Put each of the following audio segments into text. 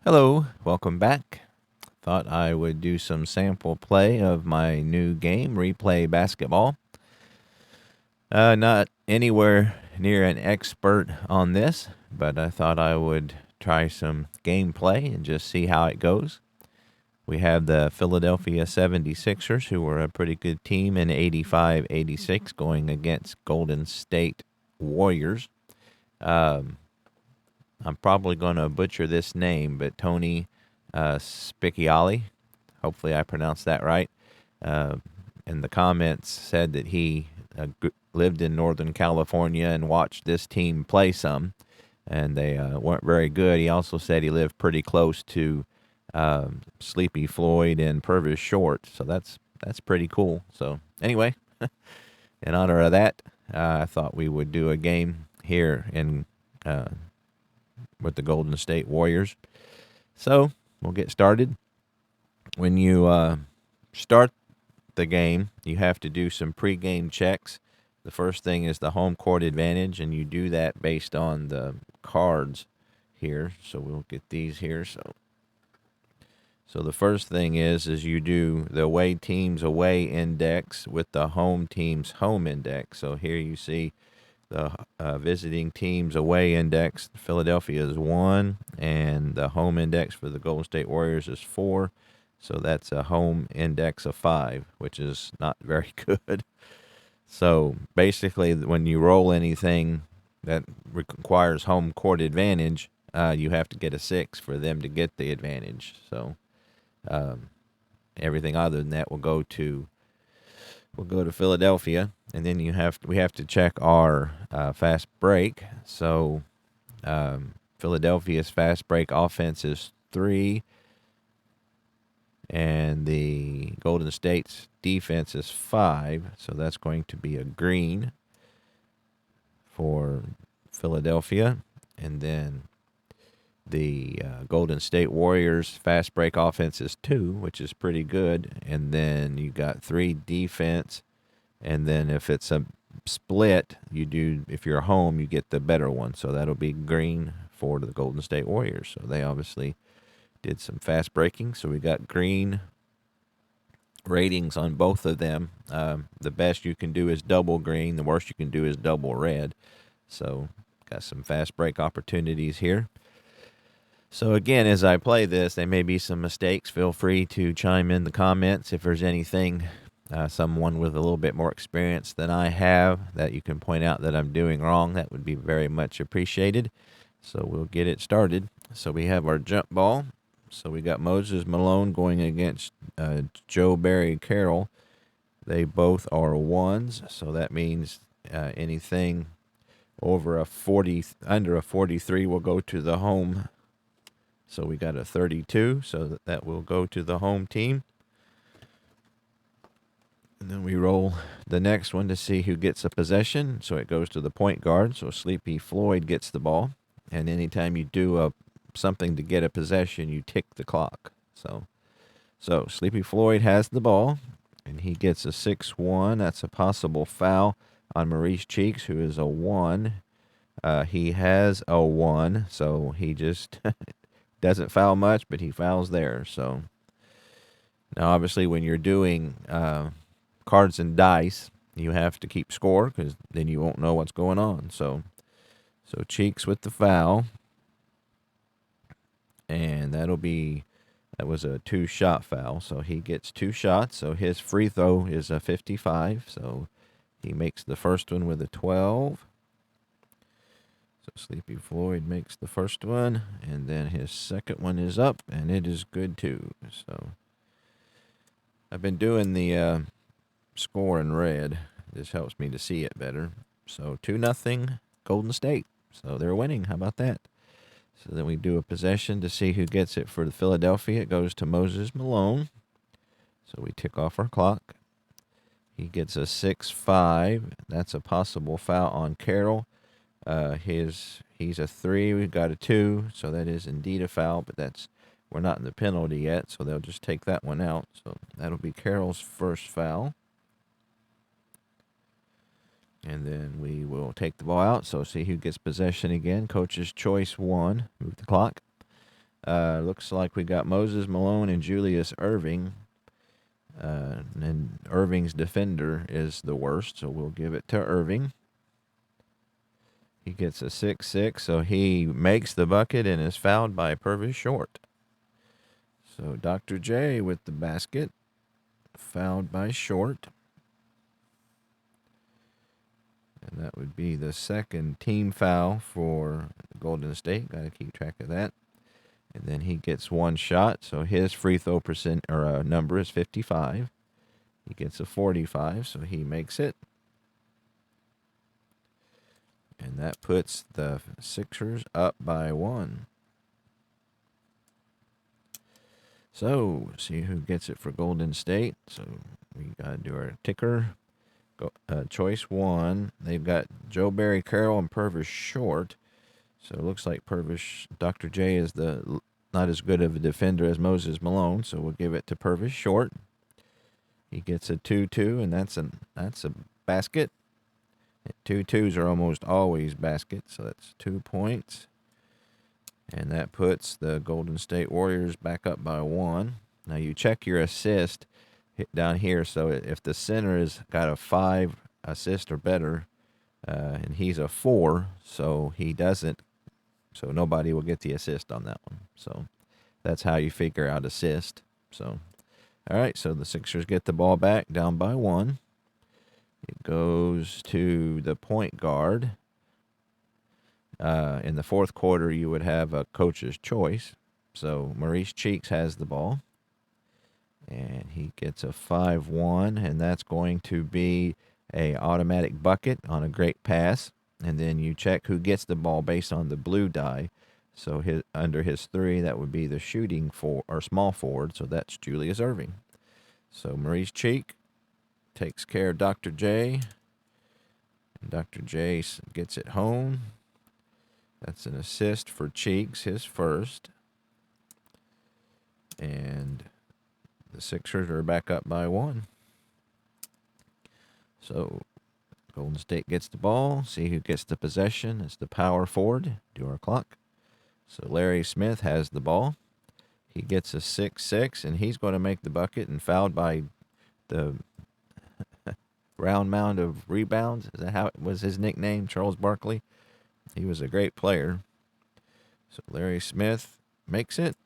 Hello, welcome back. Thought I would do some sample play of my new game, Replay Basketball. Not anywhere near an expert on this, but I thought I would try some gameplay and just see how it goes. We have the Philadelphia 76ers, who were a pretty good team in 85-86, going against Golden State Warriors. I'm probably going to butcher this name, but Tony Spiccioli, hopefully I pronounced that right, in the comments said that he lived in Northern California and watched this team play some, and they weren't very good. He also said he lived pretty close to Sleepy Floyd and Purvis Short, so that's pretty cool. So anyway, in honor of that, I thought we would do a game here in with the Golden State Warriors. So we'll get started. When you start the game, you have to do some pregame checks. The first thing is the home court advantage, and you do that based on the cards here. So we'll get these here. So the first thing is you do the away team's away index with the home team's home index. So here you see the visiting team's away index. Philadelphia is 1, and the home index for the Golden State Warriors is 4. So that's a home index of 5, which is not very good. So basically, when you roll anything that requires home court advantage, you have to get a 6 for them to get the advantage. So everything other than that will go to Philadelphia, and then we have to check our fast break. So Philadelphia's fast break offense is 3, and the Golden State's defense is 5. So that's going to be a green for Philadelphia, and then the Golden State Warriors fast break offense is 2, which is pretty good. And then you got 3 defense. And then if it's a split, if you're home, you get the better one. So that'll be green for the Golden State Warriors. So they obviously did some fast breaking. So we got green ratings on both of them. The best you can do is double green. The worst you can do is double red. So got some fast break opportunities here. So again, as I play this, there may be some mistakes. Feel free to chime in the comments if there's anything, someone with a little bit more experience than I have, that you can point out that I'm doing wrong. That would be very much appreciated. So we'll get it started. So we have our jump ball. So we got Moses Malone going against Joe Barry Carroll. They both are 1s, so that means anything over under a 43 will go to the home. So we got a 32, so that will go to the home team. And then we roll the next one to see who gets a possession. So it goes to the point guard. So Sleepy Floyd gets the ball. And anytime you do something to get a possession, you tick the clock. So Sleepy Floyd has the ball, and he gets a 6-1. That's a possible foul on Maurice Cheeks, who is a 1. He has a 1, so he just doesn't foul much, but he fouls there. So now, obviously, when you're doing cards and dice, you have to keep score, because then you won't know what's going on. So Cheeks with the foul, and that was a 2-shot foul. So he gets 2 shots. So his free throw is a 55. So he makes the first one with a 12. So Sleepy Floyd makes the first one, and then his second one is up, and it is good too. So I've been doing the score in red. This helps me to see it better. So 2-0 Golden State. So they're winning. How about that? So then we do a possession to see who gets it for the Philadelphia. It goes to Moses Malone. So we tick off our clock. He gets a 6-5. That's a possible foul on Carroll. He's a 3. We've got a 2, so that is indeed a foul, but we're not in the penalty yet, so they'll just take that one out. So that'll be Carroll's first foul. And then we will take the ball out. So see who gets possession again. Coach's choice 1. Move the clock. Looks like we got Moses Malone and Julius Irving. And Irving's defender is the worst, so we'll give it to Irving. He gets a 6-6, so he makes the bucket and is fouled by Purvis Short. So Dr. J with the basket, fouled by Short. And that would be the second team foul for Golden State. Got to keep track of that. And then he gets one shot, so his free throw number is 55. He gets a 45, so he makes it. And that puts the Sixers up by 1. So, see who gets it for Golden State. So, we got to do our ticker. Choice 1. They've got Joe Barry Carroll and Purvis Short. So, it looks like Dr. J is not as good of a defender as Moses Malone. So, we'll give it to Purvis Short. He gets a 2-2, and that's a basket. 2-2s are almost always baskets, so that's 2 points. And that puts the Golden State Warriors back up by 1. Now you check your assist down here. So if the center has got a 5 assist or better, and he's a 4, so he doesn't, so nobody will get the assist on that one. So that's how you figure out assist. So, all right, so the Sixers get the ball back down by 1. It goes to the point guard. In the fourth quarter, you would have a coach's choice. So Maurice Cheeks has the ball. And he gets a 5-1, and that's going to be a automatic bucket on a great pass. And then you check who gets the ball based on the blue die. So under his 3, that would be the shooting small forward. So that's Julius Irving. So Maurice Cheek takes care of Dr. J. And Dr. J gets it home. That's an assist for Cheeks, his first. And the Sixers are back up by 1. So Golden State gets the ball. See who gets the possession. It's the power forward. Do our clock. So Larry Smith has the ball. He gets a 6-6, and he's going to make the bucket and fouled by the round mound of rebounds. Is that how it was his nickname, Charles Barkley? He was a great player. So Larry Smith makes it.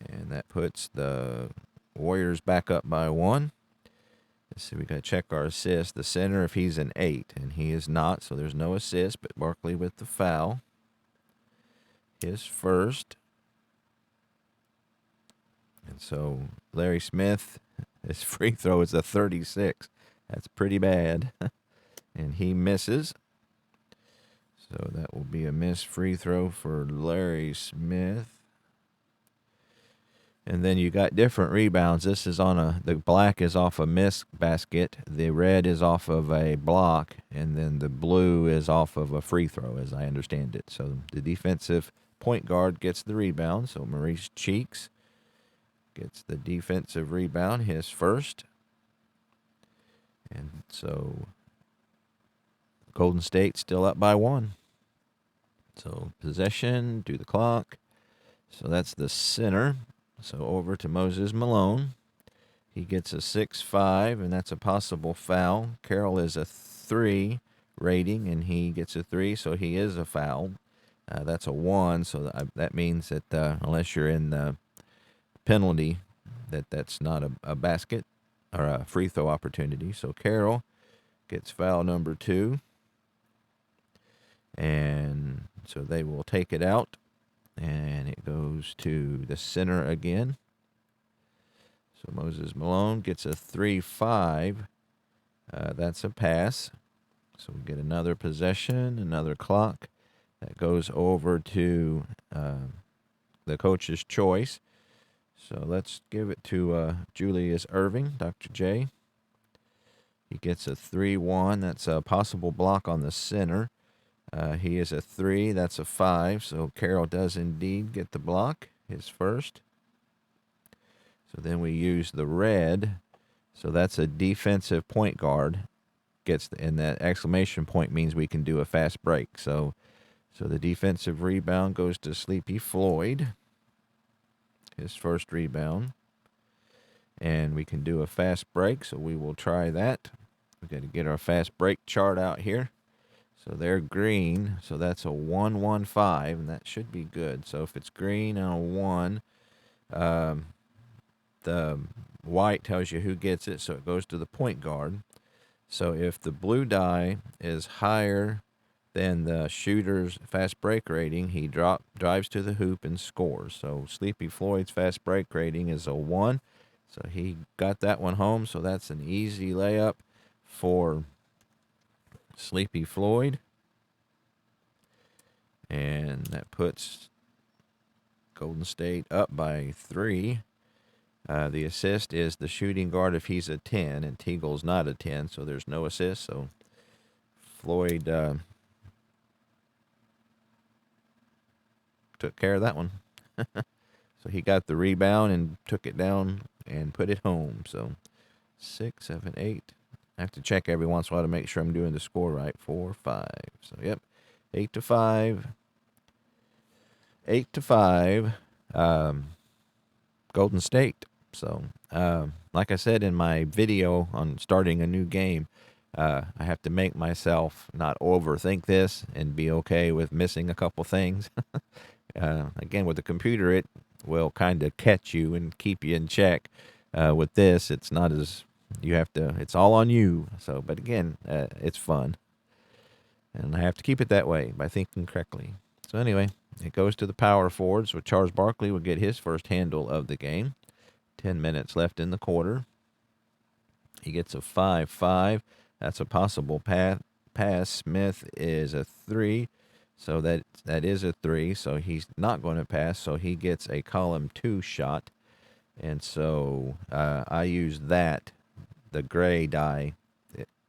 And that puts the Warriors back up by 1. Let's see, we got to check our assist. The center, if he's an 8, and he is not, so there's no assist, but Barkley with the foul. His first. And so Larry Smith, his free throw is a 36. That's pretty bad. And he misses. So that will be a missed free throw for Larry Smith. And then you got different rebounds. This is the black is off a missed basket. The red is off of a block. And then the blue is off of a free throw, as I understand it. So the defensive point guard gets the rebound. So Maurice Cheeks gets the defensive rebound, his first. And so Golden State still up by 1. So possession, do the clock. So that's the center. So over to Moses Malone. He gets a 6-5, and that's a possible foul. Carroll is a 3 rating, and he gets a 3, so he is a foul. That's a 1, so that means that unless you're in the penalty, that's not a basket or a free throw opportunity. So Carroll gets foul number 2. And so they will take it out, and it goes to the center again. So Moses Malone gets a 3-5. That's a pass. So we get another possession, another clock. That goes over to the coach's choice. So let's give it to Julius Irving, Dr. J. He gets a 3-1. That's a possible block on the center. He is a 3. That's a 5. So Carroll does indeed get the block, his first. So then we use the red. So that's a defensive point guard. And that exclamation point means we can do a fast break. So So the defensive rebound goes to Sleepy Floyd, his first rebound. And we can do a fast break, so we will try that. We've got to get our fast break chart out here. So they're green, so that's a 1-1-5, and that should be good. So if it's green and a 1, the white tells you who gets it, so it goes to the point guard. So if the blue die is higher than the shooter's fast break rating, he drives to the hoop and scores. So Sleepy Floyd's fast break rating is a 1. So he got that one home, so that's an easy layup for Sleepy Floyd. And that puts Golden State up by 3. The assist is the shooting guard if he's a 10, and Teagle's not a 10, so there's no assist. So Floyd took care of that one. So he got the rebound and took it down and put it home. So 6, 7, 8. I have to check every once in a while to make sure I'm doing the score right. 4, 5. So, yep, 8-5. 8-5. Golden State. So, like I said in my video on starting a new game, I have to make myself not overthink this and be okay with missing a couple things. Again, with the computer, it will kind of catch you and keep you in check. With this, it's not as you have to. It's all on you. So, but again, it's fun, and I have to keep it that way by thinking correctly. So anyway, it goes to the power forward. So Charles Barkley will get his first handle of the game. 10 minutes left in the quarter. He gets a 5-5. That's a possible pass. Smith is a 3. So that is a 3. So he's not going to pass. So he gets a column 2 shot. And so I use that, the gray die,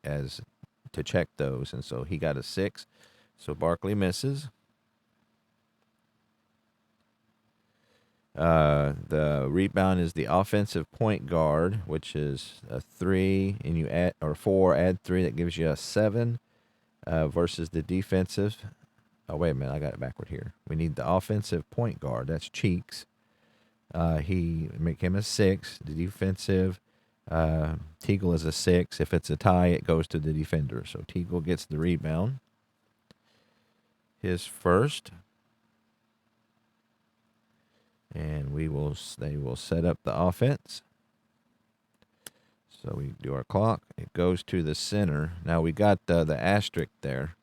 as to check those. And so he got a 6. So Barkley misses. The rebound is the offensive point guard, which is a 3, and you add, or 4, add 3, that gives you a 7, versus the defensive. Oh, wait a minute, I got it backward here. We need the offensive point guard, that's Cheeks. He make him a 6. The defensive, Teagle is a 6. If it's a tie, it goes to the defender. So Teagle gets the rebound. His first. And they will set up the offense. So we do our clock. It goes to the center. Now we got the asterisk there.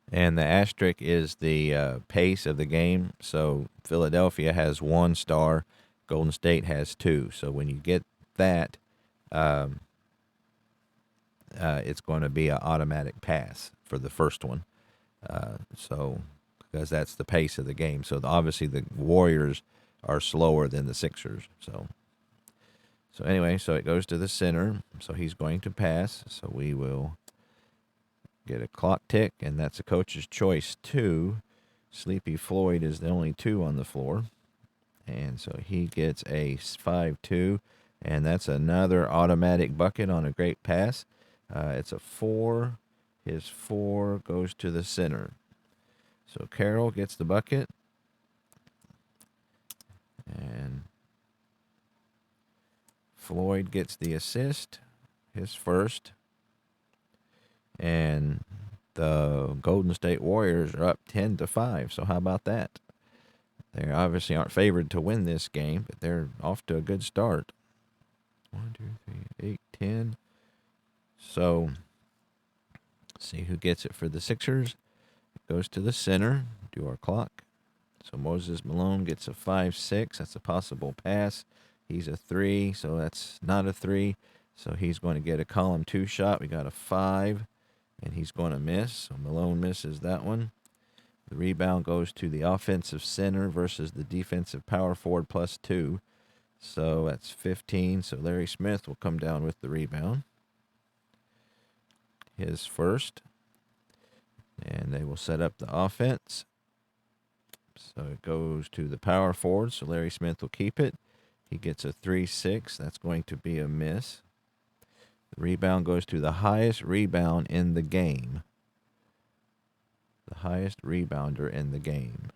And the asterisk is the pace of the game. So Philadelphia has 1 star. Golden State has 2. So when you get that, it's going to be an automatic pass for the first one. So because that's the pace of the game. So obviously the Warriors are slower than the Sixers. So anyway, so it goes to the center. So he's going to pass. So we will get a clock tick, and that's a coach's choice 2. Sleepy Floyd is the only 2 on the floor. And so he gets a 5-2, and that's another automatic bucket on a great pass. It's a 4. His 4 goes to the center. So Carroll gets the bucket. And Floyd gets the assist, his first. And the Golden State Warriors are up 10-5. So how about that? They obviously aren't favored to win this game, but they're off to a good start. 1, 2, 3, 8, 10. So see who gets it for the Sixers. It goes to the center. Do our clock. So Moses Malone gets a 5-6. That's a possible pass. He's a 3, so that's not a 3. So he's going to get a column 2 shot. We got a 5, and he's going to miss. So Malone misses that one. The rebound goes to the offensive center versus the defensive power forward plus 2. So that's 15. So Larry Smith will come down with the rebound. His first. And they will set up the offense. So it goes to the power forward. So Larry Smith will keep it. He gets a 3-6. That's going to be a miss. The rebound goes to the highest rebound in the game. The highest rebounder in the game.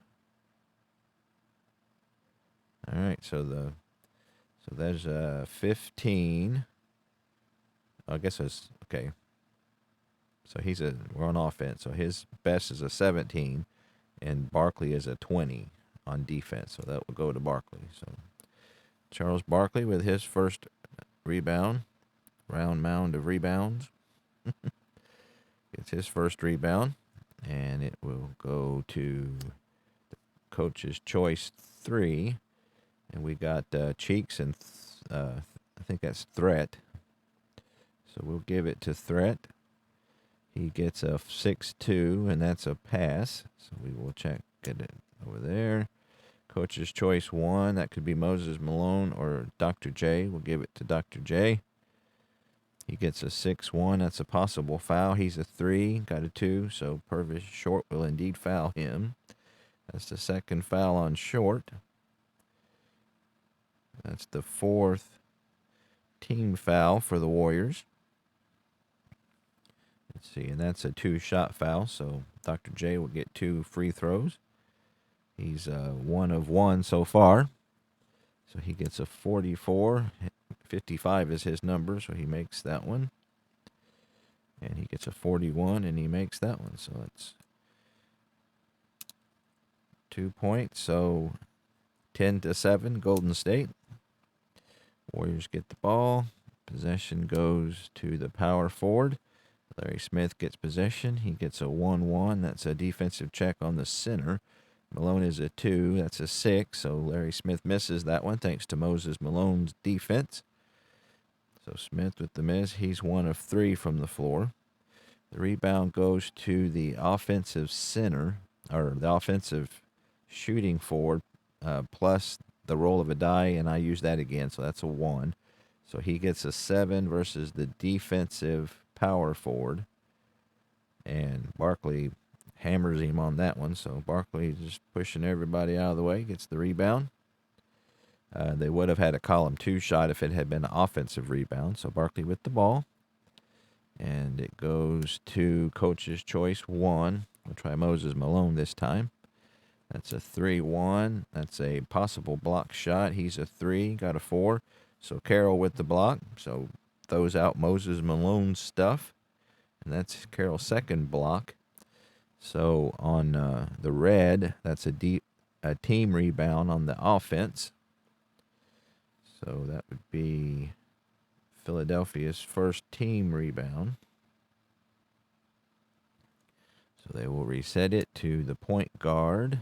All right, so there's 15. I guess it's okay. So we're on offense. So his best is a 17, and Barkley is a 20 on defense. So that will go to Barkley. So Charles Barkley with his first rebound, round mound of rebounds. Gets his first rebound, and it will go to Coach's Choice 3. And we got Cheeks and I think that's Threat. So we'll give it to Threat. He gets a 6-2, and that's a pass. So we will get it over there. Coach's Choice 1, that could be Moses Malone or Dr. J. We'll give it to Dr. J. He gets a 6-1. That's a possible foul. He's a 3, got a 2, so Purvis Short will indeed foul him. That's the second foul on Short. That's the fourth team foul for the Warriors. Let's see, and that's a 2-shot foul, so Dr. J will get 2 free throws. He's 1 of 1 so far, so he gets a 44. 55 is his number, so he makes that one. And he gets a 41, and he makes that one, so that's 2 points. So 10-7, Golden State. Warriors get the ball. Possession goes to the power forward. Larry Smith gets possession. He gets a 1-1. That's a defensive check on the center. Malone is a 2. That's a 6. So Larry Smith misses that one thanks to Moses Malone's defense. So Smith with the miss. He's 1 of 3 from the floor. The rebound goes to the offensive center, or the offensive shooting forward, plus the roll of a die, and I use that again, so that's a 1. So he gets a 7 versus the defensive power forward. And Barkley hammers him on that one. So Barkley just pushing everybody out of the way, gets the rebound. They would have had a column 2 shot if it had been an offensive rebound. So Barkley with the ball. And it goes to Coach's Choice 1. We'll try Moses Malone this time. That's a 3-1. That's a possible block shot. He's a 3, got a 4. So Carroll with the block. So throws out Moses Malone's stuff. And that's Carroll's second block. So on the red, that's a team rebound on the offense. So that would be Philadelphia's first team rebound. So they will reset it to the point guard.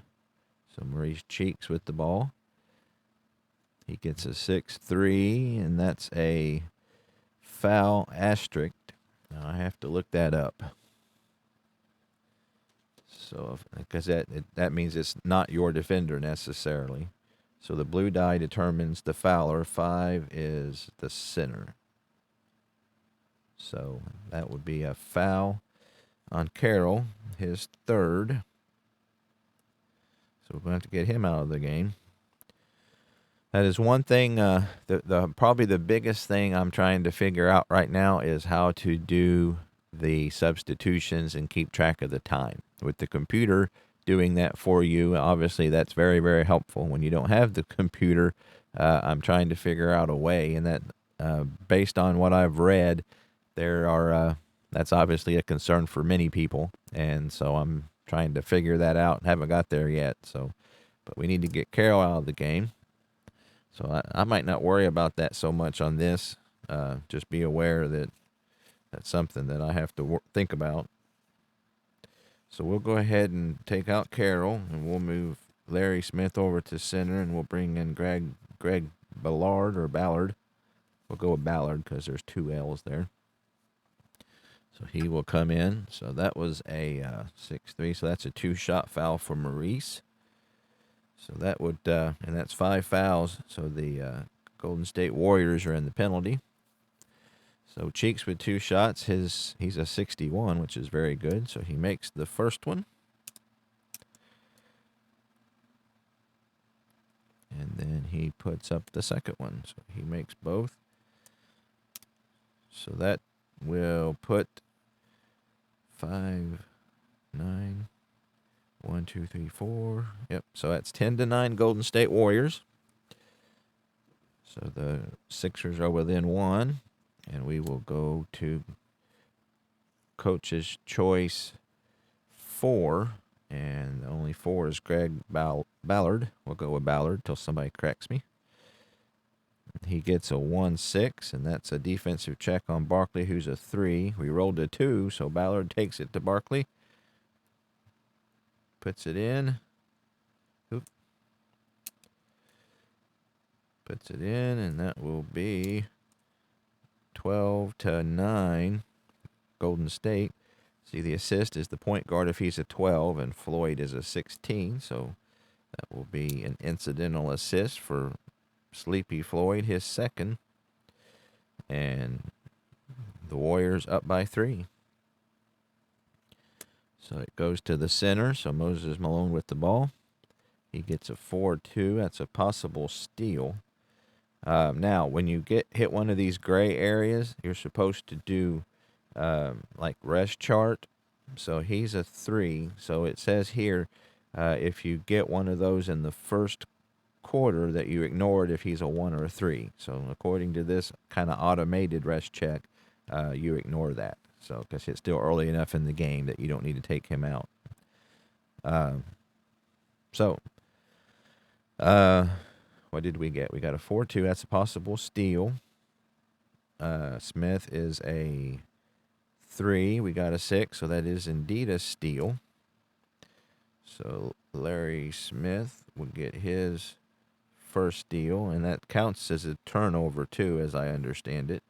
So Maurice Cheeks with the ball. He gets a 6-3, and that's a foul asterisk. Now I have to look that up. So, because that means it's not your defender necessarily. So the blue die determines the fouler. 5 is the center. So that would be a foul on Carroll, his third. So we're going to have to get him out of the game. That is one thing. Probably the biggest thing I'm trying to figure out right now is how to do the substitutions and keep track of the time. With the computer doing that for you, obviously that's very, very helpful. When you don't have the computer, I'm trying to figure out a way, and that based on what I've read, that's obviously a concern for many people, and so I'm trying to figure that out. Haven't got there yet, but we need to get Carroll out of the game. So I might not worry about that so much on this. Just be aware that that's something that I have to think about. So we'll go ahead and take out Carroll, and we'll move Larry Smith over to center, and we'll bring in Greg Ballard or Ballard. We'll go with Ballard because there's 2 L's there. So he will come in. So that was a 6-3. So that's a 2-shot foul for Maurice. So that would, and that's 5 fouls. So the Golden State Warriors are in the penalty. So Cheeks with 2 shots. He's a 61, which is very good. So he makes the first one. And then he puts up the second one. So he makes both. So that will put 5, 9, 1, 2, 3, 4. Yep. So that's 10-9 Golden State Warriors. So the Sixers are within one, and we will go to Coach's Choice 4, and only 4 is Greg Ballard. We'll go with Ballard till somebody corrects me. He gets a 1-6, and that's a defensive check on Barkley, who's a 3. We rolled a 2, so Ballard takes it to Barkley. Puts it in. Oop. Puts it in, and that will be 12-9 Golden State. See, the assist is the point guard if he's a 12, and Floyd is a 16, so that will be an incidental assist for Sleepy Floyd, his second. And the Warriors up by 3. So it goes to the center, so Moses Malone with the ball. He gets a 4-2. That's a possible steal. Now, when you hit one of these gray areas, you're supposed to do like rest chart. So he's a 3. So it says here, if you get one of those in the first quarter, that you ignore it if he's a 1 or a 3. So according to this kind of automated rest check, you ignore that. So because it's still early enough in the game that you don't need to take him out. What did we get? We got a 4-2. That's a possible steal. Smith is a 3. We got a 6, so that is indeed a steal. So Larry Smith will get his first steal, and that counts as a turnover too, as I understand it.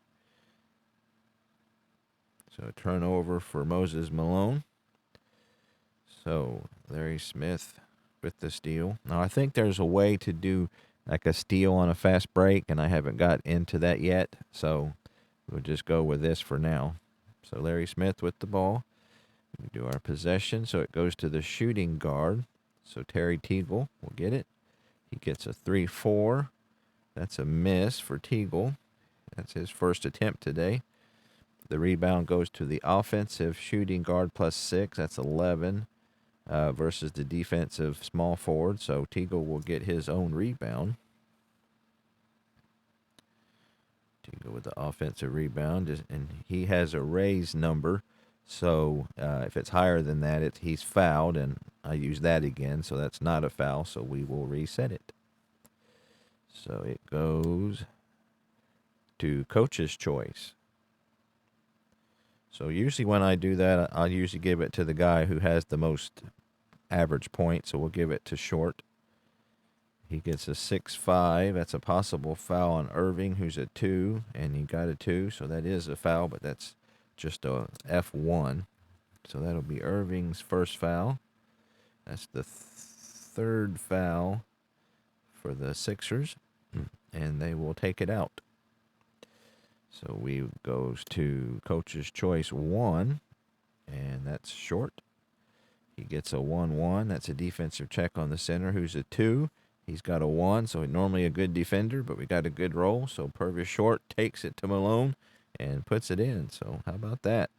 So a turnover for Moses Malone. So Larry Smith with the steal. Now I think there's a way to do like a steal on a fast break, and I haven't got into that yet. So we'll just go with this for now. So Larry Smith with the ball. We do our possession, so it goes to the shooting guard. So Terry Teagle will get it. He gets a 3-4. That's a miss for Teagle. That's his first attempt today. The rebound goes to the offensive shooting guard plus 6. That's 11 versus the defensive small forward. So Teagle will get his own rebound. Teagle with the offensive rebound. And he has a raise number. So if it's higher than that, he's fouled. And I use that again. So that's not a foul. So we will reset it. So it goes to Coach's Choice. So usually when I do that, I'll usually give it to the guy who has the most average points. So we'll give it to Short. He gets a 6-5. That's a possible foul on Irving, who's a 2, and he got a 2. So that is a foul, but that's just a F1. So that'll be Irving's first foul. That's the third foul for the Sixers, and they will take it out. So we goes to Coach's Choice 1, and that's Short. He gets a 1-1. That's a defensive check on the center, who's a 2. He's got a 1, so normally a good defender, but we got a good roll. So Purvis Short takes it to Malone and puts it in. So how about that?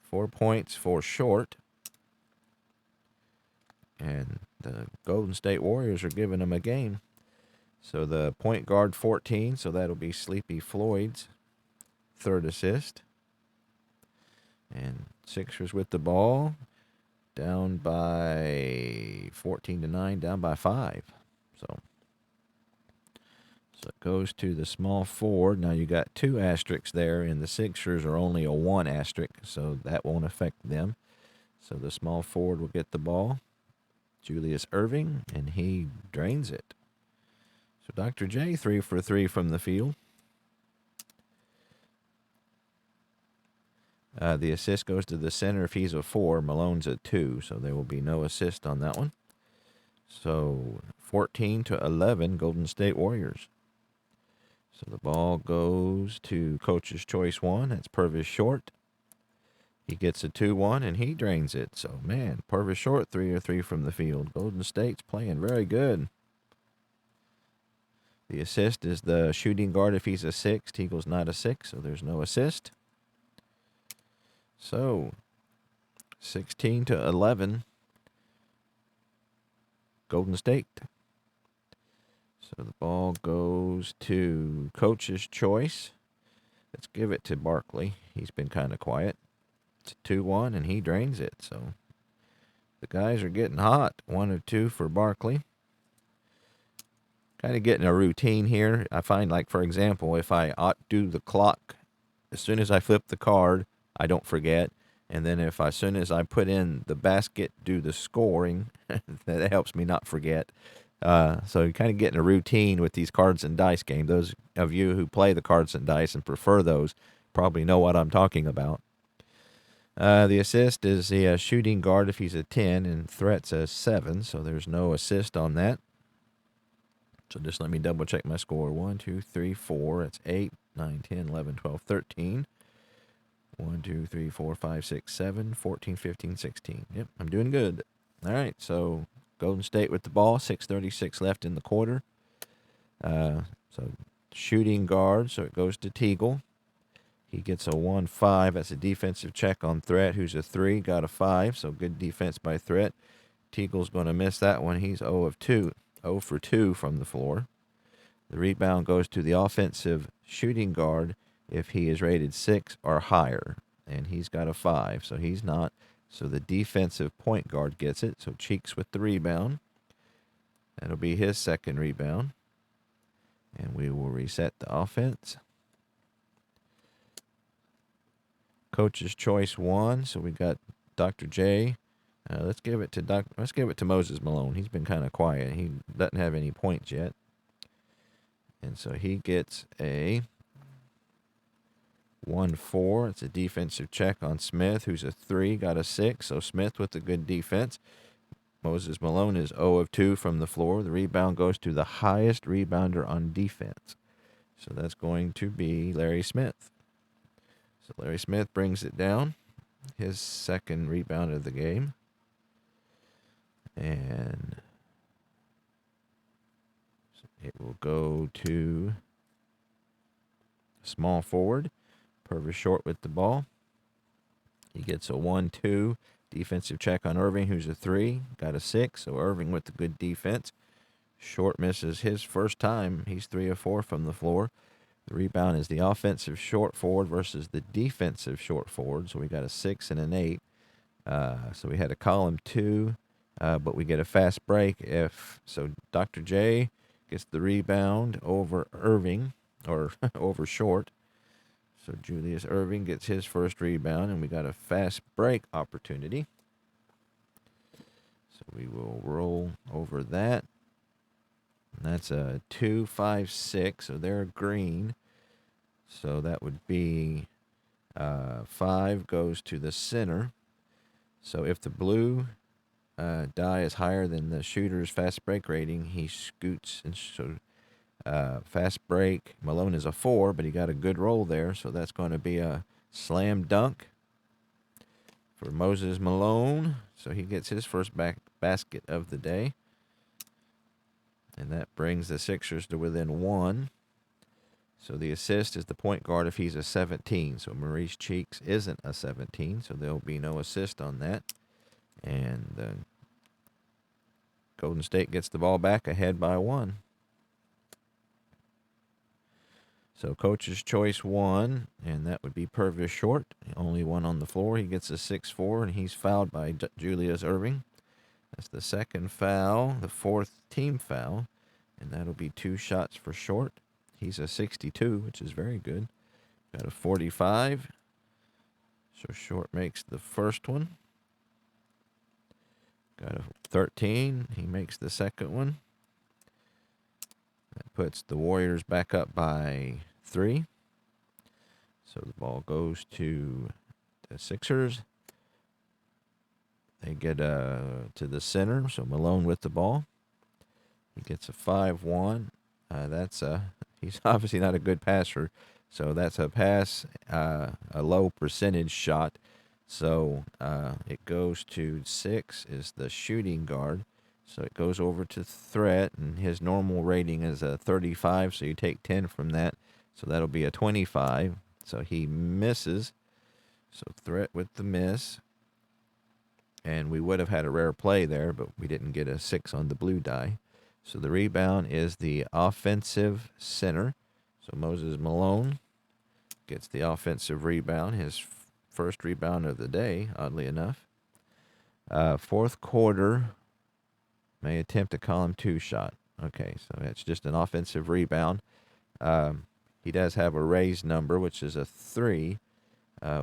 4 points for Short. And the Golden State Warriors are giving him a game. So the point guard 14, so that'll be Sleepy Floyd's third assist. And Sixers with the ball, down by 14-9, down by 5. So it goes to the small forward. Now you got 2 asterisks there, and the Sixers are only a 1 asterisk, so that won't affect them. So the small forward will get the ball, Julius Irving, and he drains it. So Dr. J, 3 for 3 from the field. The assist goes to the center if he's a 4. Malone's a 2, so there will be no assist on that one. So the small forward will get the ball, Julius Irving, and he drains it. So Dr. J, 3 for 3 from the field. The assist goes to the center if he's a 4. Malone's a 2, so there will be no assist on that one. So 14-11, Golden State Warriors. So the ball goes to Coach's Choice 1. That's Purvis Short. He gets a 2-1, and he drains it. So, man, Purvis Short, 3 or 3 from the field. Golden State's playing very good. The assist is the shooting guard if he's a 6. Teagle's not a 6, so there's no assist. So, 16-11, Golden State. So the ball goes to coach's choice. Let's give it to Barkley. He's been kind of quiet. It's 2-1, and he drains it. So the guys are getting hot. 1 of 2 for Barkley. Kind of getting a routine here. I find, like, for example, if I do the clock, as soon as I flip the card, I don't forget. And then as soon as I put in the basket, do the scoring, that helps me not forget. So you're kind of getting a routine with these cards and dice game. Those of you who play the cards and dice and prefer those probably know what I'm talking about. The assist is the shooting guard if he's a 10 and threat's a 7, so there's no assist on that. So just let me double check my score. 1, 2, 3, 4. That's 8, 9, 10, 11, 12, 13. 1, 2, 3, 4, 5, 6, 7, 14, 15, 16. Yep, I'm doing good. All right, so Golden State with the ball. 6:36 left in the quarter. So shooting guard, so it goes to Teagle. He gets a 1-5. That's a defensive check on Threat, who's a 3. Got a 5, so good defense by Threat. Teagle's going to miss that one. He's 0 of 2. 0 for 2 from the floor. The rebound goes to the offensive shooting guard if he is rated 6 or higher. And he's got a 5, so he's not. So the defensive point guard gets it. So Cheeks with the rebound. That'll be his second rebound. And we will reset the offense. Coach's choice 1. So we got Dr. J. Let's give it to Moses Malone. He's been kind of quiet. He doesn't have any points yet. And so he gets a 1-4. It's a defensive check on Smith, who's a 3. Got a 6. So Smith with a good defense. Moses Malone is 0 of 2 from the floor. The rebound goes to the highest rebounder on defense. So that's going to be Larry Smith. So Larry Smith brings it down. His second rebound of the game. And it will go to small forward. Purvis Short with the ball. He gets a 1-2. Defensive check on Irving, who's a 3. Got a 6, so Irving with the good defense. Short misses his first time. He's 3 of 4 from the floor. The rebound is the offensive short forward versus the defensive short forward. So we got a 6 and an 8. So we had to call him 2, but we get a fast break. So Dr. J gets the rebound over Irving, or over Short. So Julius Irving gets his first rebound, and we got a fast break opportunity. So we will roll over that. And that's a 2-5-6, so they're green. So that would be 5 goes to the center. So if the blue die is higher than the shooter's fast break rating, he scoots. And so fast break, Malone is a 4, but he got a good roll there. So that's going to be a slam dunk for Moses Malone. So he gets his first basket of the day. And that brings the Sixers to within 1. So the assist is the point guard if he's a 17. So Maurice Cheeks isn't a 17, so there'll be no assist on that. And Golden State gets the ball back ahead by 1. So coach's choice 1, and that would be Purvis Short. Only one on the floor. He gets a 6-4, and he's fouled by Julius Irving. That's the second foul, the 4th team foul, and that'll be 2 shots for Short. He's a 62, which is very good. Got a 45. So Short makes the first one. Got a 13. He makes the second one. That puts the Warriors back up by 3. So the ball goes to the Sixers. They get to the center, so Malone with the ball. He gets a 5-1. He's obviously not a good passer, so that's a pass, a low percentage shot. So it goes to 6 is the shooting guard. So it goes over to threat, and his normal rating is a 35, so you take 10 from that. So that'll be a 25. So he misses. So threat with the miss. And we would have had a rare play there, but we didn't get a 6 on the blue die. So the rebound is the offensive center. So Moses Malone gets the offensive rebound, his first rebound of the day, oddly enough. Fourth quarter, may attempt a column 2 shot. Okay, so that's just an offensive rebound. He does have a raised number, which is a 3.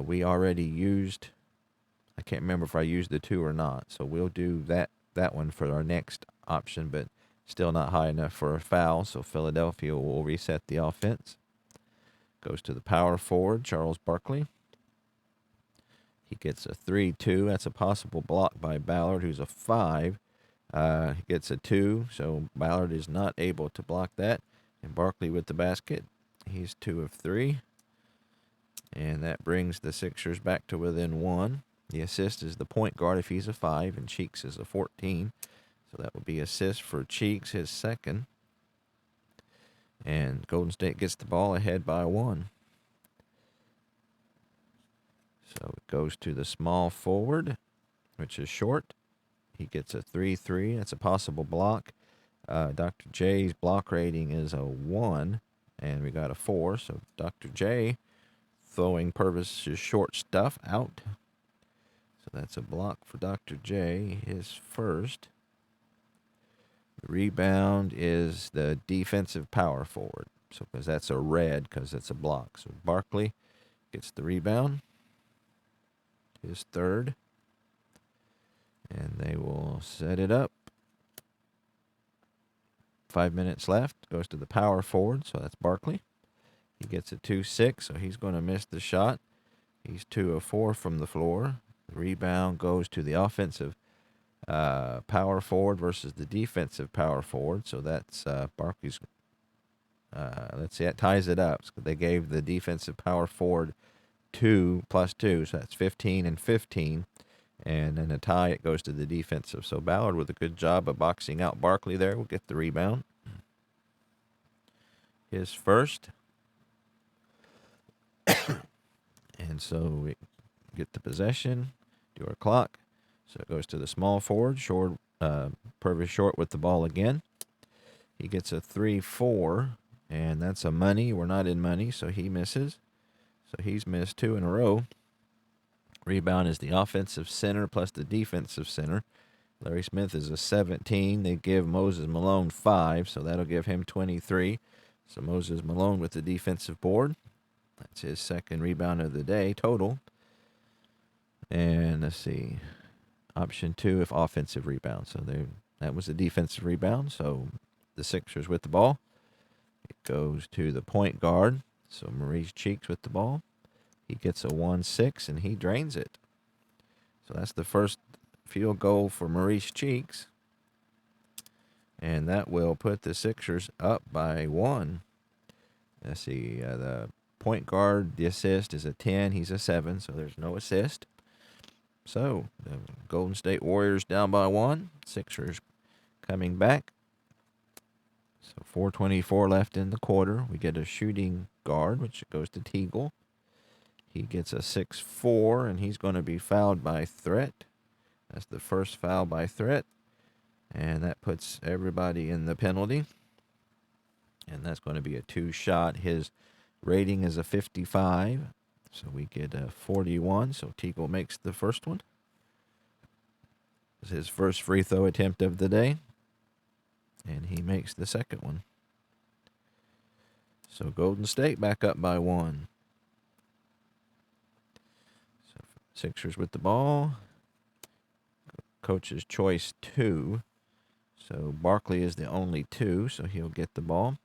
We already used, I can't remember if I used the 2 or not, so we'll do that one for our next option, but still not high enough for a foul, so Philadelphia will reset the offense. Goes to the power forward, Charles Barkley. He gets a 3-2. That's a possible block by Ballard, who's a 5. He gets a 2, so Ballard is not able to block that. And Barkley with the basket. He's 2 of 3. And that brings the Sixers back to within 1. The assist is the point guard if he's a 5, and Cheeks is a 14. So that would be assist for Cheeks, his second. And Golden State gets the ball ahead by 1. So it goes to the small forward, which is Short. He gets a 3-3. That's a possible block. Dr. J's block rating is a 1, and we got a 4. So Dr. J, throwing Purvis' short stuff out. So that's a block for Dr. J, his first. The rebound is the defensive power forward. So because that's a red, because it's a block. So Barkley gets the rebound, his third. And they will set it up. 5 minutes left. Goes to the power forward, so that's Barkley. He gets a 2-6, so he's going to miss the shot. He's 2 of 4 from the floor. The rebound goes to the offensive power forward versus the defensive power forward. So that's Barkley's. Let's see, that ties it up. So they gave the defensive power forward 2 plus 2, so that's 15 and 15. And in a tie, it goes to the defensive. So Ballard, with a good job of boxing out Barkley there, will get the rebound. His first. And so we get the possession, do our clock. So it goes to the small forward, Short, Purvis Short with the ball again. He gets a 3-4, and that's a money. We're not in money, so he misses. So he's missed 2 in a row. Rebound is the offensive center plus the defensive center. Larry Smith is a 17. They give Moses Malone 5, so that'll give him 23. So Moses Malone with the defensive board. That's his second rebound of the day total. And let's see, option 2 if offensive rebound. So that was a defensive rebound. So the Sixers with the ball. It goes to the point guard. So Maurice Cheeks with the ball. He gets a 1-6, and he drains it. So that's the first field goal for Maurice Cheeks. And that will put the Sixers up by 1. Let's see, the point guard, the assist is a 10. He's a 7, so there's no assist. So the Golden State Warriors down by 1. Sixers coming back. So 4:24 left in the quarter. We get a shooting guard, which goes to Teagle. He gets a 6-4, and he's going to be fouled by Threat. That's the first foul by Threat. And that puts everybody in the penalty. And that's going to be a 2-shot. His rating is a 55. So we get a 41. So Teagle makes the first one. It's his first free throw attempt of the day. And he makes the second one. So Golden State back up by 1. Sixers with the ball. Coach's choice 2. So Barkley is the only 2, so he'll get the ball.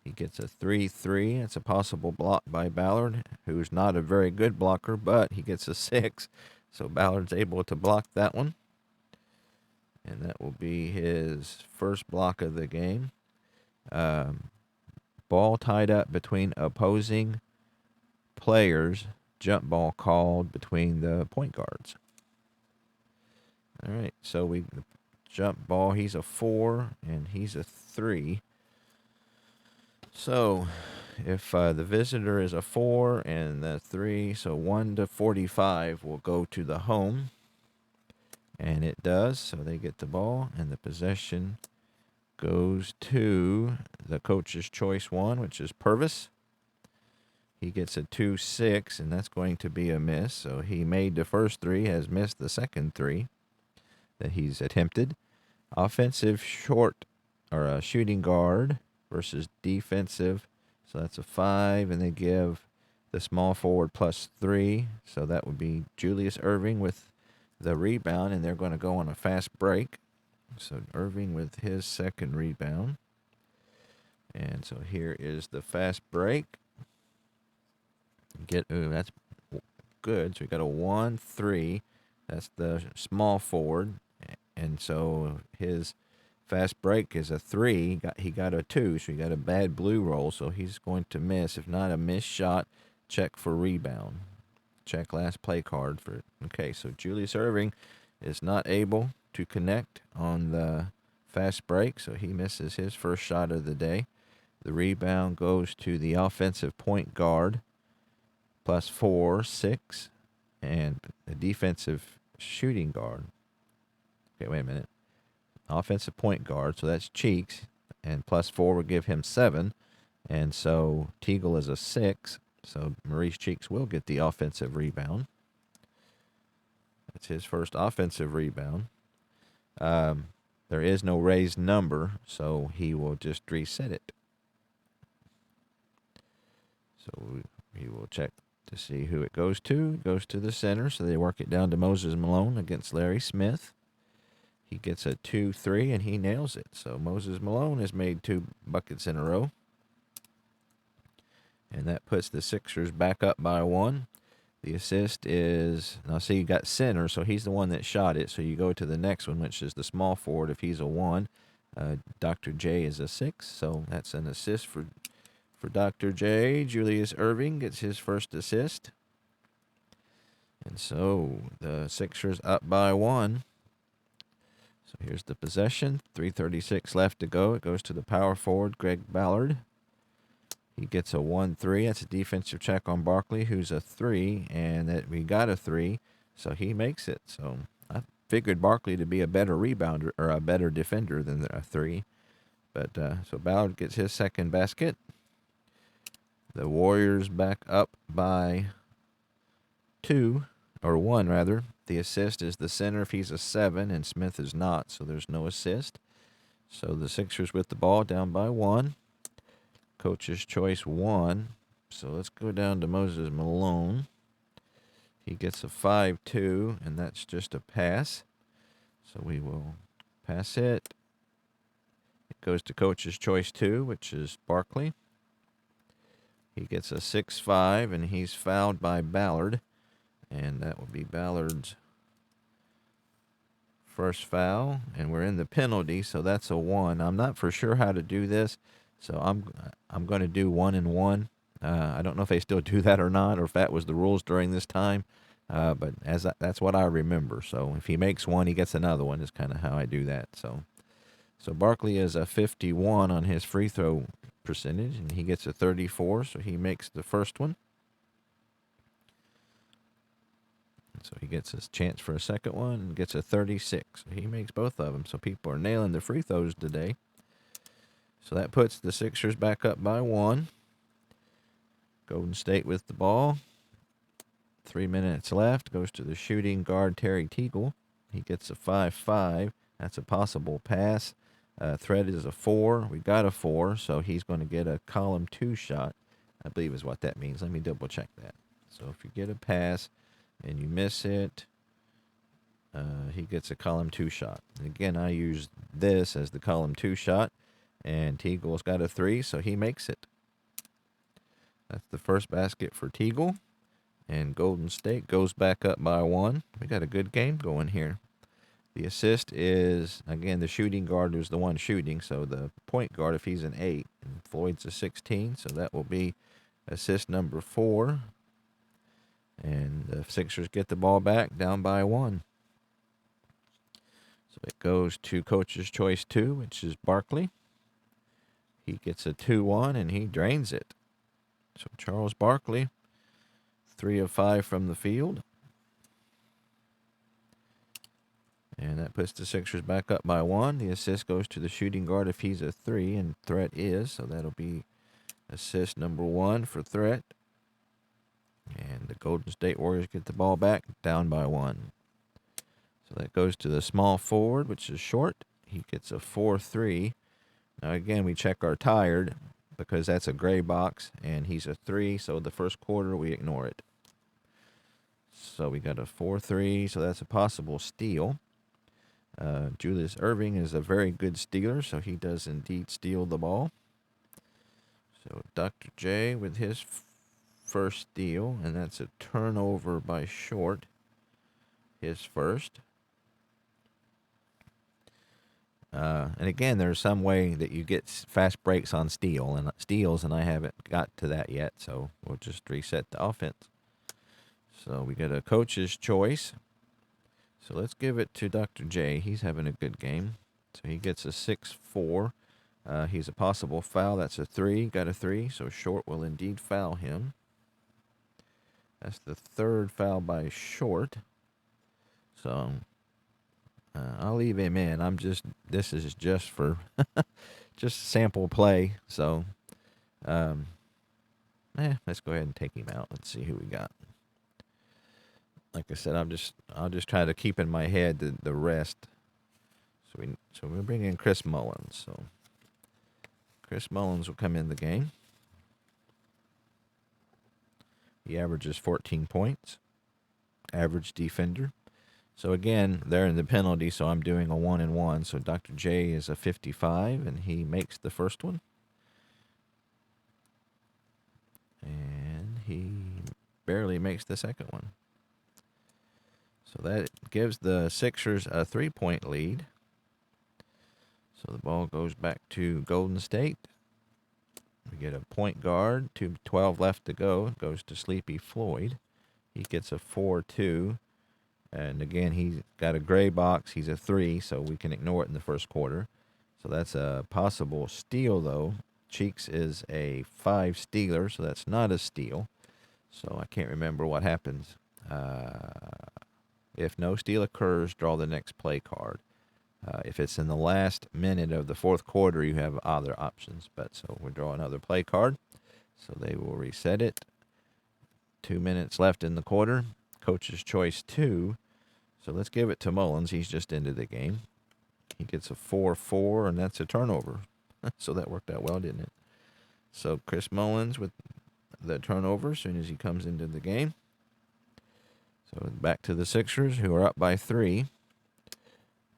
He gets a 3-3. It's a possible block by Ballard, who's not a very good blocker, but he gets a 6. So Ballard's able to block that one. And that will be his first block of the game. Ball tied up between opposing players. Jump ball called between the point guards. All right, so jump ball. He's a 4, and he's a 3. So if the visitor is a 4 and the 3, so 1 to 45 will go to the home. And it does, so they get the ball, and the possession goes to the coach's choice 1, which is Purvis. He gets a 2-6, and that's going to be a miss. So he made the first 3, has missed the second 3 that he's attempted. Offensive short, or a shooting guard versus defensive. So that's a 5, and they give the small forward +3. So that would be Julius Erving with the rebound, and they're going to go on a fast break. So Irving with his second rebound. And so here is the fast break. That's good. So we got a 1-3. That's the small forward. And so his fast break is a 3. He got a 2, so he got a bad blue roll. So he's going to miss. If not a missed shot, check for rebound. Check last play card for it. Okay, so Julius Erving is not able to connect on the fast break, so he misses his first shot of the day. The rebound goes to the offensive point guard, +4, 6, and the defensive shooting guard. Okay, wait a minute. Offensive point guard, so that's Cheeks, and +4 will give him 7, and so Teagle is a 6. So Maurice Cheeks will get the offensive rebound. That's his first offensive rebound. There is no raised number, so he will just reset it. So he will check to see who it goes to. It goes to the center, so they work it down to Moses Malone against Larry Smith. He gets a 2-3, and he nails it. So Moses Malone has made 2 buckets in a row. And that puts the Sixers back up by 1. The assist is, now see, you got center, so he's the one that shot it. So you go to the next one, which is the small forward. If he's a 1, Dr. J is a 6. So that's an assist for Dr. J. Julius Erving gets his first assist. And so the Sixers up by 1. So here's the possession. 3:36 left to go. It goes to the power forward, Greg Ballard. He gets a 1-3. That's a defensive check on Barkley, who's a 3, and that we got a 3, so he makes it. So I figured Barkley to be a better rebounder or a better defender than a 3. But so Ballard gets his second basket. The Warriors back up by 2, or 1 rather. The assist is the center if he's a 7, and Smith is not, so there's no assist. So the Sixers with the ball down by 1. Coach's choice 1. So let's go down to Moses Malone. He gets a 5-2, and that's just a pass. So we will pass it. It goes to coach's choice 2, which is Barkley. He gets a 6-5, and he's fouled by Ballard. And that would be Ballard's first foul. And we're in the penalty, so that's a 1. I'm not for sure how to do this. So I'm going to do 1 and 1. I don't know if they still do that or not, or if that was the rules during this time. But that's what I remember. So if he makes 1, he gets another one. Is kind of how I do that. So Barkley is a 51 on his free throw percentage, and he gets a 34. So he makes the first one. So he gets his chance for a second one and gets a 36. So he makes both of them. So people are nailing the free throws today. So that puts the Sixers back up by 1. Golden State with the ball. 3 minutes left. Goes to the shooting guard, Terry Teagle. He gets a 5-5. That's a possible pass. Threat is a 4. We got a 4, so he's going to get a column 2 shot, I believe is what that means. Let me double check that. So if you get a pass and you miss it, he gets a column 2 shot. And again, I use this as the column 2 shot. And Teagle's got a 3, so he makes it. That's the first basket for Teagle. And Golden State goes back up by 1. We got a good game going here. The assist is, again, the shooting guard who's the one shooting. So the point guard, if he's an 8. And Floyd's a 16, so that will be assist number 4. And the Sixers get the ball back down by 1. So it goes to Coach's Choice 2, which is Barkley. He gets a 2-1, and he drains it. So Charles Barkley, 3 of 5 from the field. And that puts the Sixers back up by 1. The assist goes to the shooting guard if he's a 3, and Threat is. So that'll be assist number 1 for Threat. And the Golden State Warriors get the ball back, down by 1. So that goes to the small forward, which is Short. He gets a 4-3. Now, again, we check our tired because that's a gray box, and he's a 3, so the first quarter we ignore it. So we got a 4-3, so that's a possible steal. Julius Erving is a very good stealer, so he does indeed steal the ball. So Dr. J with his first steal, and that's a turnover by Short, his first. And again, there's some way that you get fast breaks on steals, and I haven't got to that yet, so we'll just reset the offense. So we get a Coach's Choice. So let's give it to Dr. J. He's having a good game. So he gets a 6-4. He's a possible foul. That's a 3. Got a 3, so Short will indeed foul him. That's the third foul by Short. So I'll leave him in. This is just for just sample play. So let's go ahead and take him out. Let's see who we got. Like I said, I'll just try to keep in my head the rest. So we'll bring in Chris Mullins. So Chris Mullins will come in the game. He averages 14 points. Average defender. So again, they're in the penalty, so I'm doing a 1-1. So Dr. J is a 55, and he makes the first one. And he barely makes the second one. So that gives the Sixers a 3-point lead. So the ball goes back to Golden State. We get a point guard, 2:12 left to go. It goes to Sleepy Floyd. He gets a 4-2. And again, he's got a gray box. He's a 3, so we can ignore it in the first quarter. So that's a possible steal, though. Cheeks is a 5 stealer, so that's not a steal. So I can't remember what happens. If no steal occurs, draw the next play card. If it's in the last minute of the fourth quarter, you have other options. But so we draw another play card. So they will reset it. 2 minutes left in the quarter. Coach's Choice 2. So let's give it to Mullins. He's just into the game. He gets a 4-4, and that's a turnover. So that worked out well, didn't it? So Chris Mullins with the turnover as soon as he comes into the game. So back to the Sixers, who are up by 3.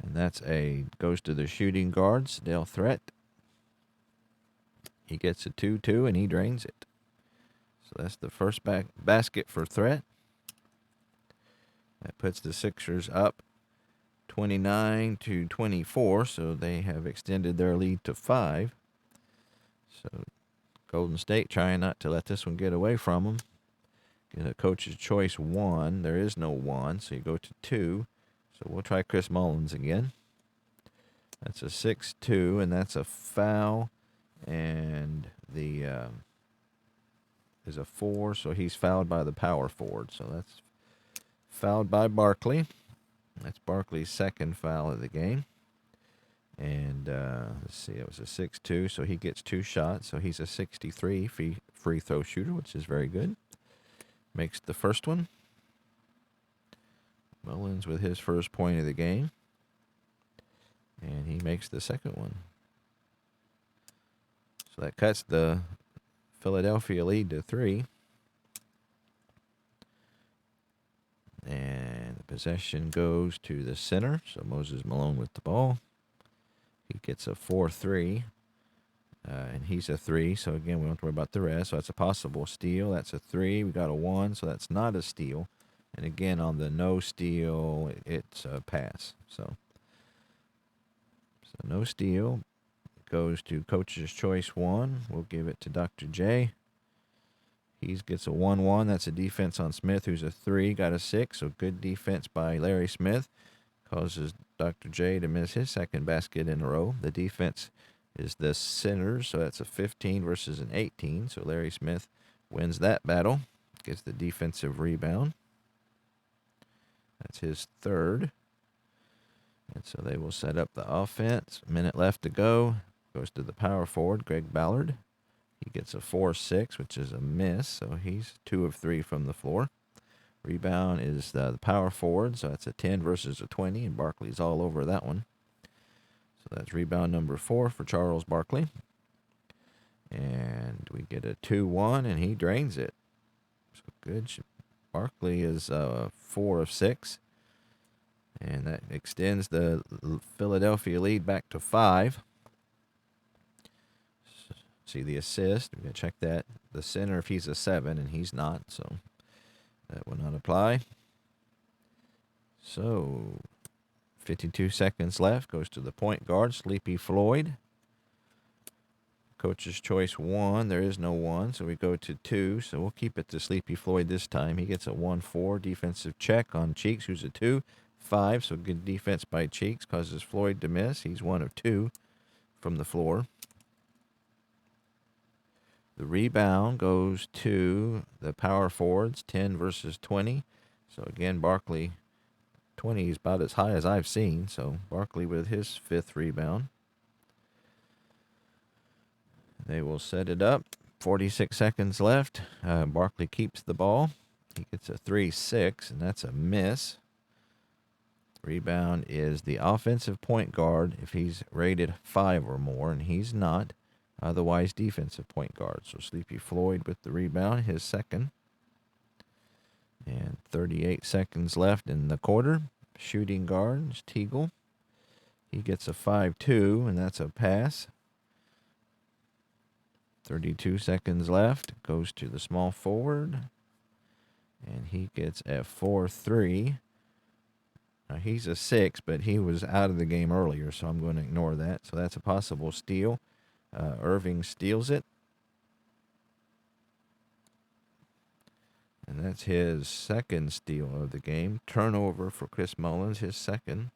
And goes to the shooting guards, Dale Threat. He gets a 2-2, and he drains it. So that's the first basket for Threat. That puts the Sixers up 29-24, so they have extended their lead to 5. So Golden State trying not to let this one get away from them. Get a Coach's Choice 1. There is no 1, so you go to 2. So we'll try Chris Mullins again. That's a 6-2, and that's a foul. And is a 4, so he's fouled by the power forward. So that's fouled by Barkley. That's Barkley's second foul of the game. And let's see, it was a 6-2, so he gets 2 shots. So he's a 63 free throw shooter, which is very good. Makes the first one. Mullins with his first point of the game. And he makes the second one. So that cuts the Philadelphia lead to 3. And the possession goes to the center. So Moses Malone with the ball. He gets a 4-3. And he's a 3. So again, we don't have to worry about the rest. So that's a possible steal. That's a 3. We got a 1. So that's not a steal. And again, on the no steal, it's a pass. So no steal. Goes to Coach's Choice 1. We'll give it to Dr. J. He gets a 1-1. That's a defense on Smith, who's a 3. Got a 6. So good defense by Larry Smith. Causes Dr. J to miss his second basket in a row. The defense is the center, so that's a 15 versus an 18. So Larry Smith wins that battle, gets the defensive rebound. That's his third. And so they will set up the offense. Minute left to go. Goes to the power forward, Greg Ballard. He gets a 4-6, which is a miss, so he's 2 of 3 from the floor. Rebound is the power forward, so that's a 10 versus a 20, and Barkley's all over that one. So that's rebound number 4 for Charles Barkley. And we get a 2-1, and he drains it. So good. Barkley is 4 of 6. And that extends the Philadelphia lead back to 5. See the assist. We're going to check that. The center, if he's a 7, and he's not, so that will not apply. So 52 seconds left. Goes to the point guard, Sleepy Floyd. Coach's choice 1. There is no 1, so we go to 2. So we'll keep it to Sleepy Floyd this time. He gets a 1-4 defensive check on Cheeks, who's a 2-5. So good defense by Cheeks causes Floyd to miss. He's 1 of 2 from the floor. The rebound goes to the power forwards, 10 versus 20. So again, Barkley, 20 is about as high as I've seen. So Barkley with his 5th rebound. They will set it up. 46 seconds left. Barkley keeps the ball. He gets a 3-6, and that's a miss. Rebound is the offensive point guard if he's rated 5 or more, and he's not. Otherwise, defensive point guard. So Sleepy Floyd with the rebound, his 2nd. And 38 seconds left in the quarter. Shooting guard is Teagle. He gets a 5-2, and that's a pass. 32 seconds left. Goes to the small forward. And he gets a 4-3. Now, he's a 6, but he was out of the game earlier, so I'm going to ignore that. So that's a possible steal. Irving steals it. And that's his 2nd steal of the game. Turnover for Chris Mullins, his 2nd.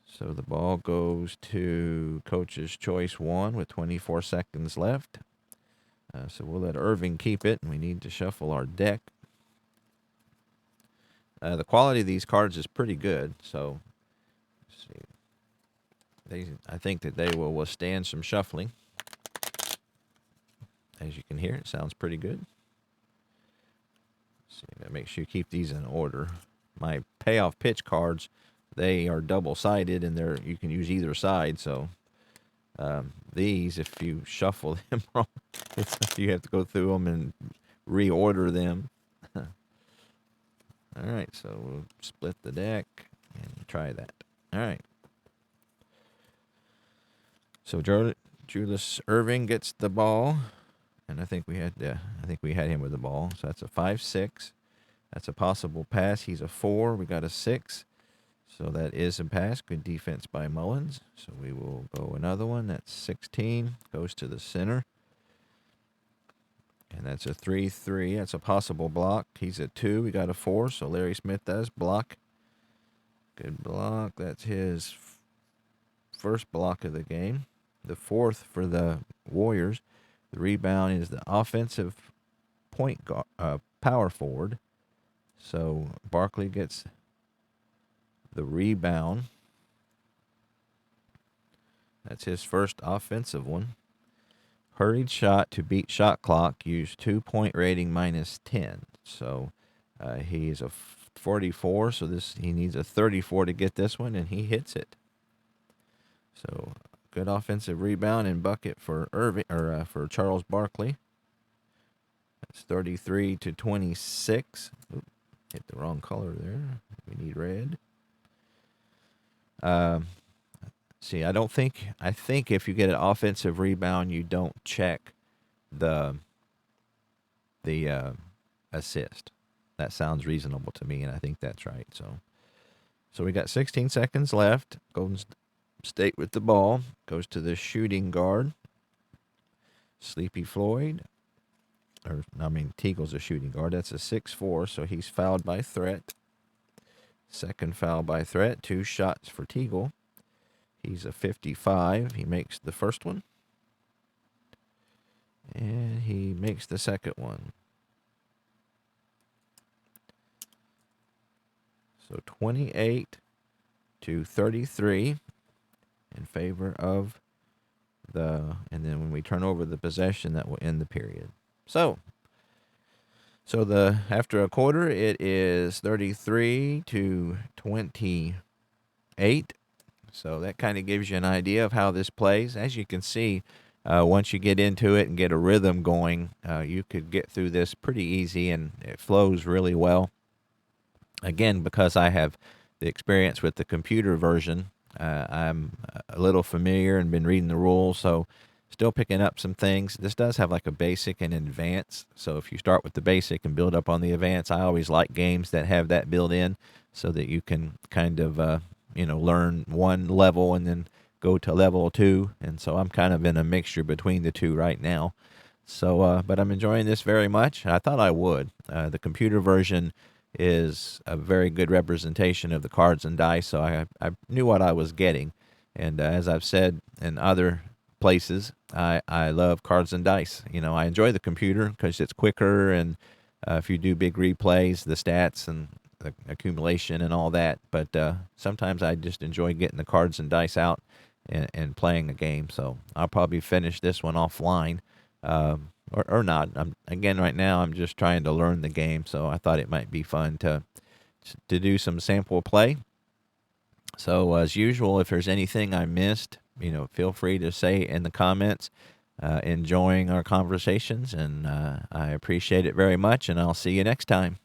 So the ball goes to Coach's choice 1 with 24 seconds left. So we'll let Irving keep it, and we need to shuffle our deck. The quality of these cards is pretty good, so let's see. I think that they will withstand some shuffling. As you can hear, it sounds pretty good. Let's see, make sure you keep these in order. My payoff pitch cards, they are double-sided, and you can use either side. So these, if you shuffle them wrong, you have to go through them and reorder them. All right, so we'll split the deck and try that. All right. So Julius Irving gets the ball, and I think we had him with the ball. So that's a 5-6. That's a possible pass. He's a 4. We got a 6. So that is a pass. Good defense by Mullins. So we will go another one. That's 16. Goes to the center. And that's a 3-3. That's a possible block. He's a 2. We got a 4. So Larry Smith does block. Good block. That's his first block of the game. The 4th for the Warriors. The rebound is the offensive point guard, power forward. So Barkley gets the rebound. That's his first offensive one. Hurried shot to beat shot clock. Use 2-point rating -10. So he is a 44. So he needs a 34 to get this one, and he hits it. So good offensive rebound and bucket for for Charles Barkley. That's 33-26. Oop, hit the wrong color there. We need red. See, I think if you get an offensive rebound, you don't check the assist. That sounds reasonable to me, and I think that's right. So we got 16 seconds left. Golden State with the ball. Goes to the shooting guard, Sleepy Floyd. Teagle's a shooting guard. That's a 6-4, so he's fouled by threat. Second foul by threat. 2 shots for Teagle. He's a 55. He makes the first one. And he makes the second one. So 28-33 in favor of the, and then when we turn over the possession, that will end the period. So after a quarter, it is 33-28. So that kind of gives you an idea of how this plays. As you can see, once you get into it and get a rhythm going, you could get through this pretty easy, and it flows really well. Again, because I have the experience with the computer version, I'm a little familiar and been reading the rules, so still picking up some things. This does have like a basic and advanced, so if you start with the basic and build up on the advanced, I always like games that have that built in so that you can kind of, learn one level and then go to level 2, and so I'm kind of in a mixture between the two right now. So, but I'm enjoying this very much. I thought I would. The computer version is a very good representation of the cards and dice, so I knew what I was getting. And as I've said in other places, I love cards and dice. I enjoy the computer because it's quicker, and if you do big replays, the stats and the accumulation and all that. But sometimes I just enjoy getting the cards and dice out and playing a game. So I'll probably finish this one offline. Or not. Right now I'm just trying to learn the game, so I thought it might be fun to do some sample play. So as usual, if there's anything I missed, feel free to say in the comments. Enjoying our conversations, and I appreciate it very much, and I'll see you next time.